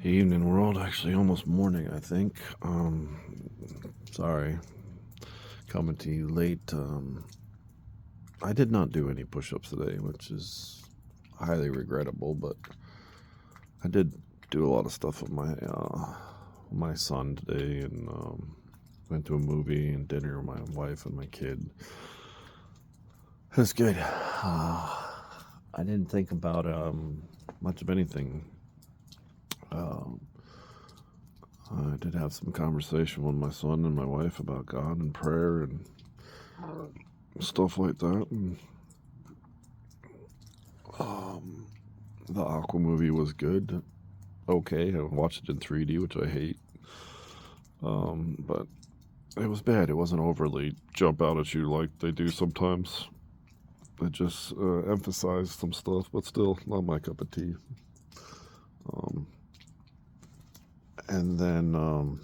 Evening world, actually almost morning, I think. Sorry, coming to you late. I did not do any push-ups today, which is highly regrettable, but I did do a lot of stuff with my son today, and went to a movie and dinner with my wife and my kid. It was good. I didn't think about much of anything. Um, I did have some conversation with my son and my wife about God and prayer and stuff like that. And um, the Aqua movie was good. Okay, I watched it in 3D, which I hate. But it was bad. It wasn't overly jump out at you like they do sometimes. It just emphasized some stuff, but still not my cup of tea. Um, and then I'm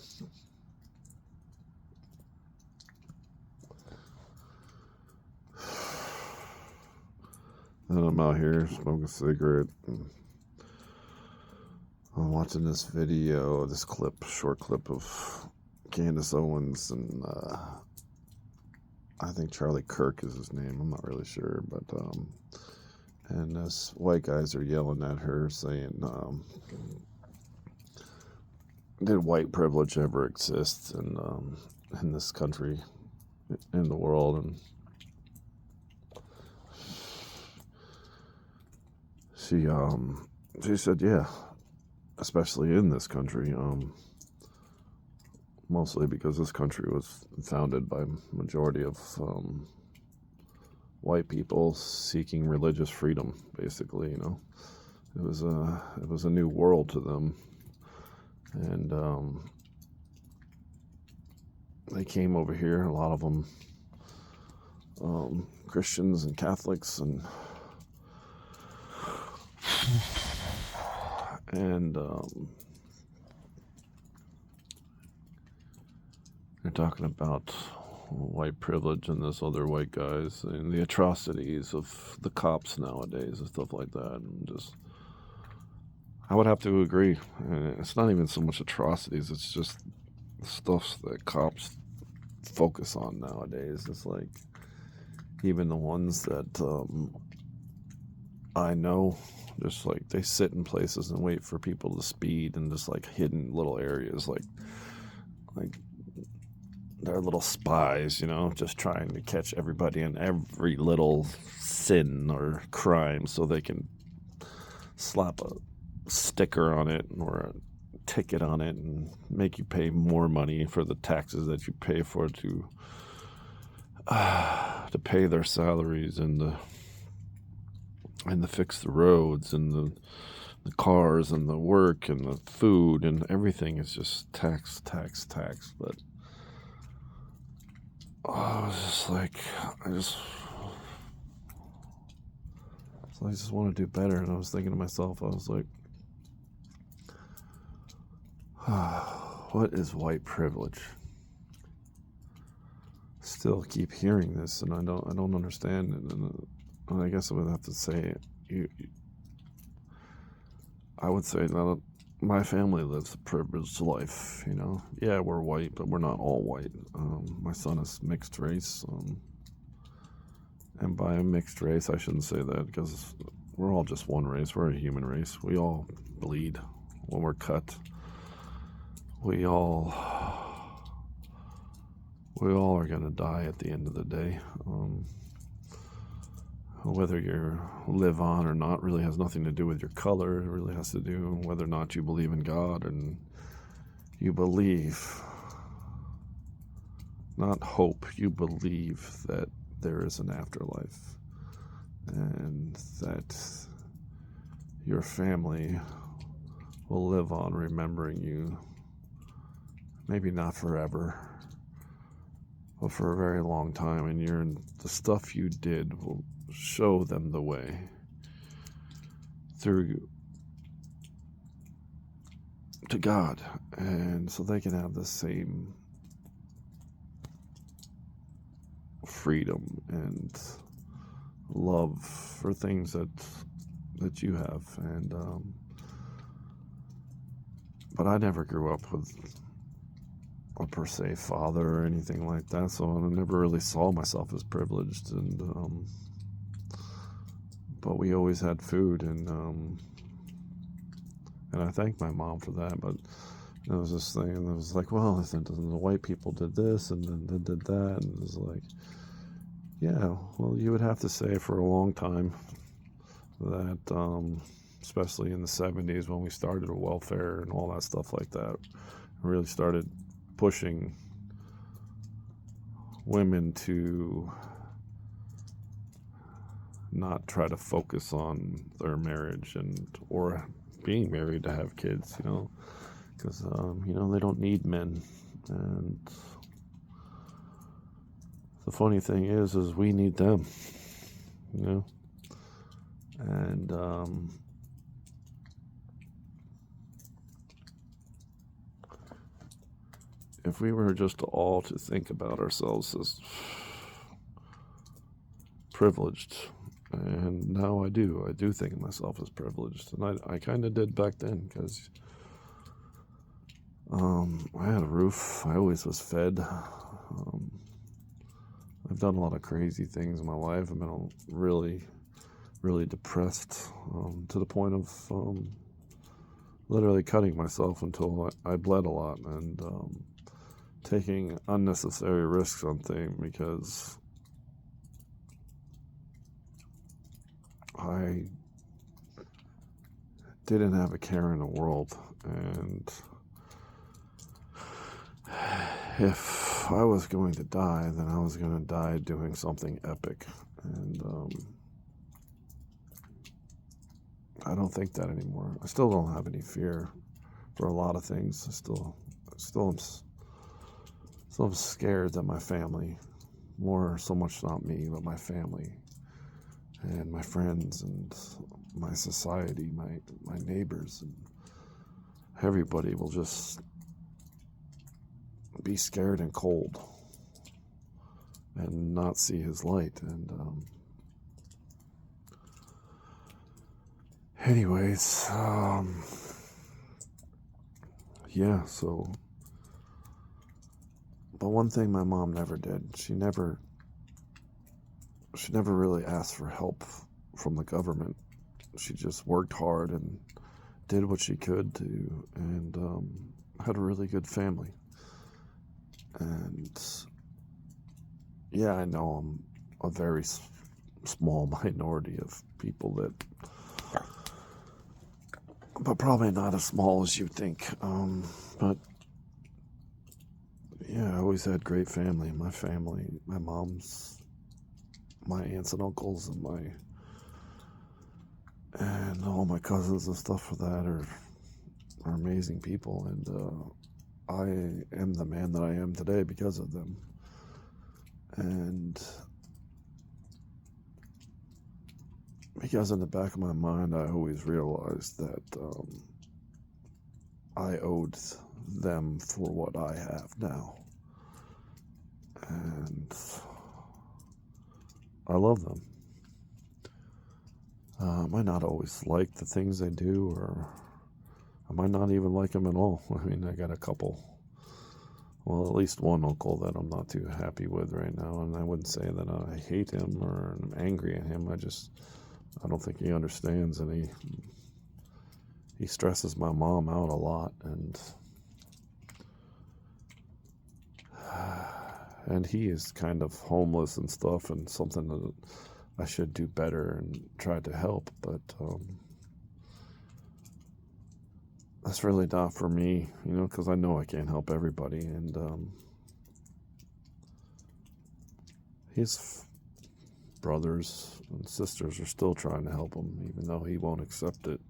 out here smoking a cigarette. And I'm watching this video, this short clip of Candace Owens and I think Charlie Kirk is his name. I'm not really sure, but and this white guys are yelling at her, saying, "Did white privilege ever exist in this country, in the world?" And she said, "Yeah, especially in this country." Mostly because this country was founded by a majority of white people seeking religious freedom. Basically, it was a new world to them, and they came over here. A lot of them Christians and Catholics, and they're talking about white privilege and this other white guys and the atrocities of the cops nowadays and stuff like that. And just, I would have to agree. It's not even so much atrocities; it's just stuff that cops focus on nowadays. It's like even the ones that I know, just like they sit in places and wait for people to speed in just like hidden little areas, like they're little spies, just trying to catch everybody in every little sin or crime so they can slap a sticker on it or a ticket on it and make you pay more money for the taxes that you pay for to pay their salaries and to fix the roads and the cars and the work and the food and everything is just tax, tax, tax. But I was just like, I just want to do better. And I was thinking to myself, I was like, what is white privilege? Still keep hearing this, and I don't understand it. And I guess I would have to say, I would say that my family lives a privileged life. Yeah, we're white, but we're not all white. My son is mixed race, and by mixed race, I shouldn't say that because we're all just one race. We're a human race. We all bleed when we're cut. We all are gonna die at the end of the day. Whether you live on or not really has nothing to do with your color. It really has to do with whether or not you believe in God and you believe, not hope, you believe that there is an afterlife and that your family will live on remembering you, maybe not forever, but for a very long time, and the stuff you did will show them the way through to God, and so they can have the same freedom and love for things that you have. And but I never grew up with a per se father or anything like that, so I never really saw myself as privileged. And but we always had food, and I thank my mom for that. But there was this thing, and it was like, well, the white people did this, and then they did that, and it was like, yeah, well, you would have to say for a long time that, especially in the 70s when we started welfare and all that stuff like that, really started pushing women to not try to focus on their marriage or being married to have kids, because they don't need men. And the funny thing is we need them, and if we were just all to think about ourselves as privileged, and now I do think of myself as privileged, and I kind of did back then, because I had a roof, I always was fed. I've done a lot of crazy things in my life. I've been really, really depressed, to the point of literally cutting myself until I bled a lot, and taking unnecessary risks on things because I didn't have a care in the world. And if I was going to die, then I was going to die doing something epic. And I don't think that anymore. I still don't have any fear for a lot of things. I still am scared that my family, more so much not me, but my family and my friends and my society, my neighbors, and everybody will just be scared and cold and not see his light. And anyways, yeah, so, but one thing my mom never did, she never really asked for help from the government. She just worked hard and did what she could to, and had a really good family. And yeah, I know I'm a very small minority of people but probably not as small as you think. But yeah, I always had great family. My family, my mom's, my aunts and uncles, and all my cousins and stuff for that are amazing people. And I am the man that I am today because of them. And because in the back of my mind, I always realized that I owed them for what I have now. And I love them. I might not always like the things they do, or I might not even like them at all. I mean, I got a couple, well, at least one uncle that I'm not too happy with right now, and I wouldn't say that I hate him or I'm angry at him. I don't think he understands, and he stresses my mom out a lot, and he is kind of homeless and stuff, and something that I should do better and try to help, but that's really not for me, because I know I can't help everybody, and his brothers and sisters are still trying to help him, even though he won't accept it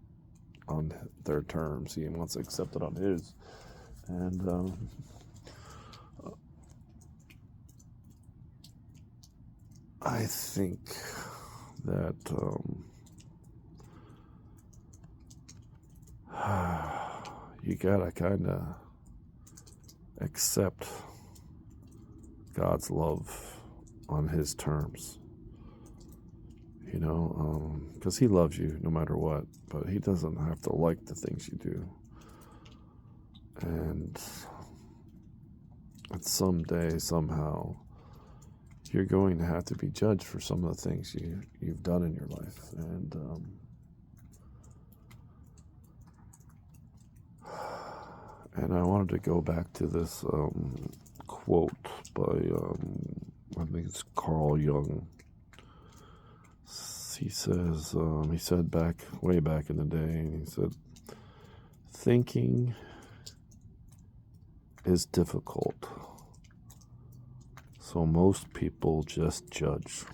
on their terms. He wants to accept it on his, and I think that you gotta kind of accept God's love on his terms, because he loves you no matter what, but he doesn't have to like the things you do. And someday, somehow, you're going to have to be judged for some of the things you've done in your life. And I wanted to go back to this quote by, I think it's Carl Jung. He says, he said way back in the day, and he said, thinking is difficult, so most people just judge.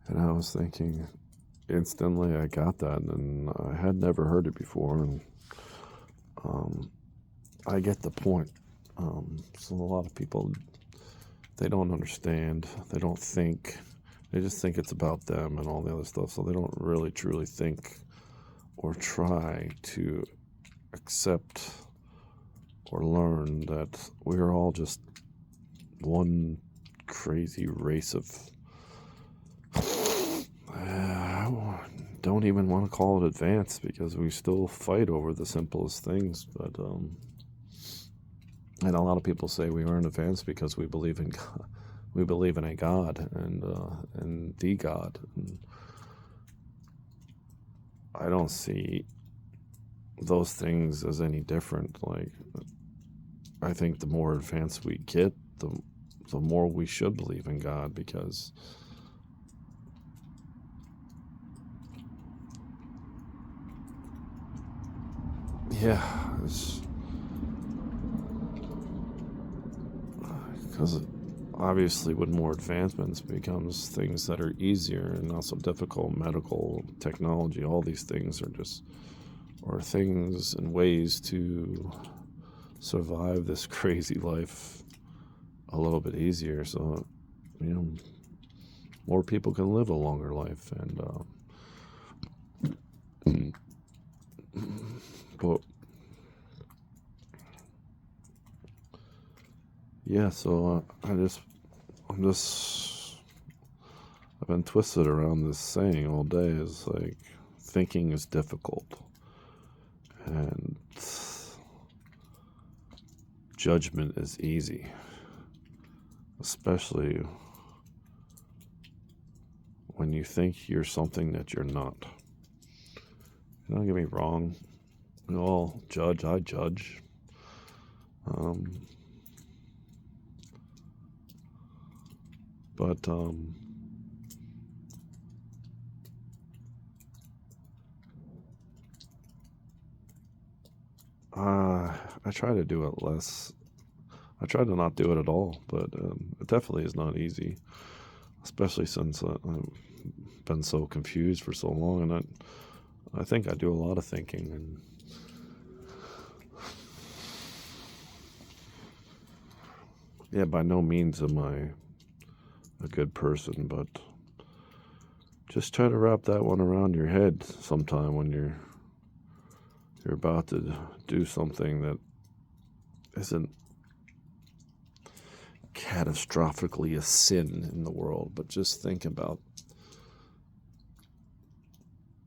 And I was thinking, instantly I got that, and I had never heard it before, and I get the point. So a lot of people, they don't understand, they don't think, they just think it's about them and all the other stuff, so they don't really truly think or try to accept or learn that we're all just one crazy race of don't even want to call it advanced, because we still fight over the simplest things. But and a lot of people say we aren't advanced because we believe in God. We believe in a God and the God. And I don't see those things as any different. Like, I think the more advanced we get, the more we should believe in God, because because obviously with more advancements becomes things that are easier and also difficult. Medical technology, all these things are things and ways to survive this crazy life a little bit easier, so more people can live a longer life. And but yeah, so I've been twisted around this saying all day. Is like, thinking is difficult and judgment is easy, especially when you think you're something that you're not. Don't get me wrong, we all judge. I judge. But I try to do it less. I try to not do it at all, but it definitely is not easy, especially since I've been so confused for so long, and I think I do a lot of thinking, and yeah, by no means am I a good person, but just try to wrap that one around your head sometime when you're about to do something that isn't catastrophically a sin in the world, but just think about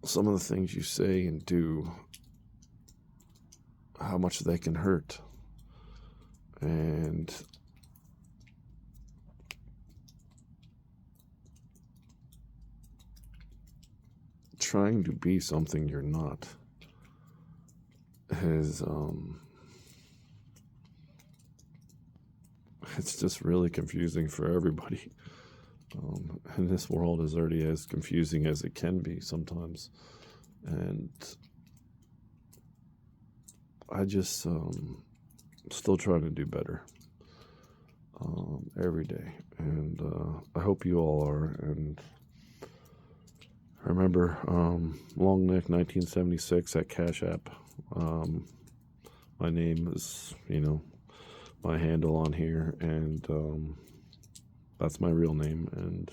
some of the things you say and do, how much they can hurt. And trying to be something you're not is it's just really confusing for everybody. And this world is already as confusing as it can be sometimes, and I just still trying to do better every day, and I hope you all are. And remember, Long Neck 1976 at Cash App. My name is, my handle on here, and that's my real name. And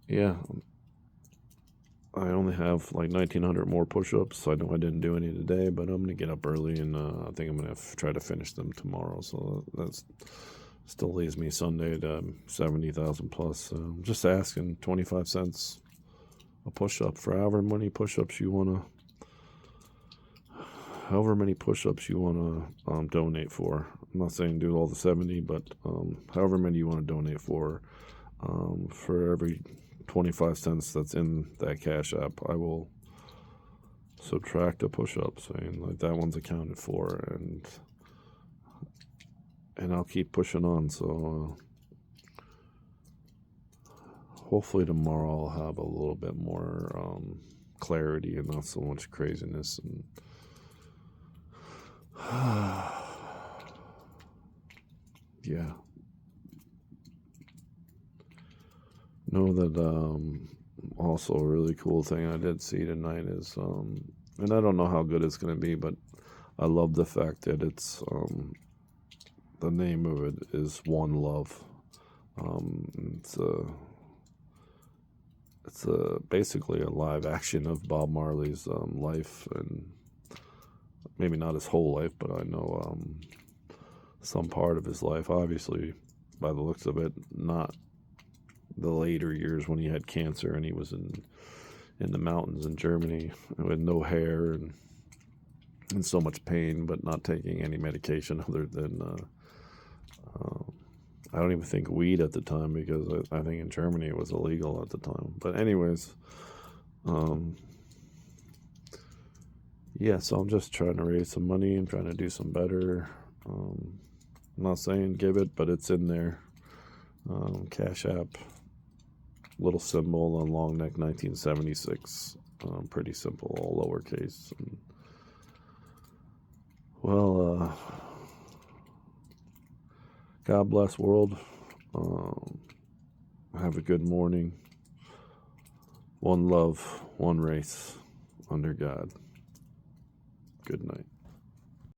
yeah, I only have like 1,900 more push-ups. I know I didn't do any today, but I'm gonna get up early, and I think I'm gonna try to finish them tomorrow. So that's still leaves me Sunday to 70,000 plus. So I'm just asking 25 cents a push-up for however many push-ups you wanna however many push-ups you want to donate for. I'm not saying do all the 70, but however many you want to donate for every 25 cents that's in that Cash App, I will subtract a push-up, saying like that one's accounted for, and I'll keep pushing on. So hopefully tomorrow I'll have a little bit more clarity and not so much craziness. And yeah, know that also a really cool thing I did see tonight is and I don't know how good it's going to be, but I love the fact that it's the name of it is One Love. It's basically a live action of Bob Marley's life, and maybe not his whole life, but I know some part of his life. Obviously, by the looks of it, not the later years when he had cancer and he was in the mountains in Germany with no hair and in so much pain, but not taking any medication other than I don't even think weed at the time, because I think in Germany it was illegal at the time. But anyways, yeah, so I'm just trying to raise some money and trying to do some better. I'm not saying give it, but it's in there. Cash App, little symbol on long neck, 1976. Pretty simple, all lowercase. And, well, God bless world. Have a good morning. One love, one race, under God. Good night.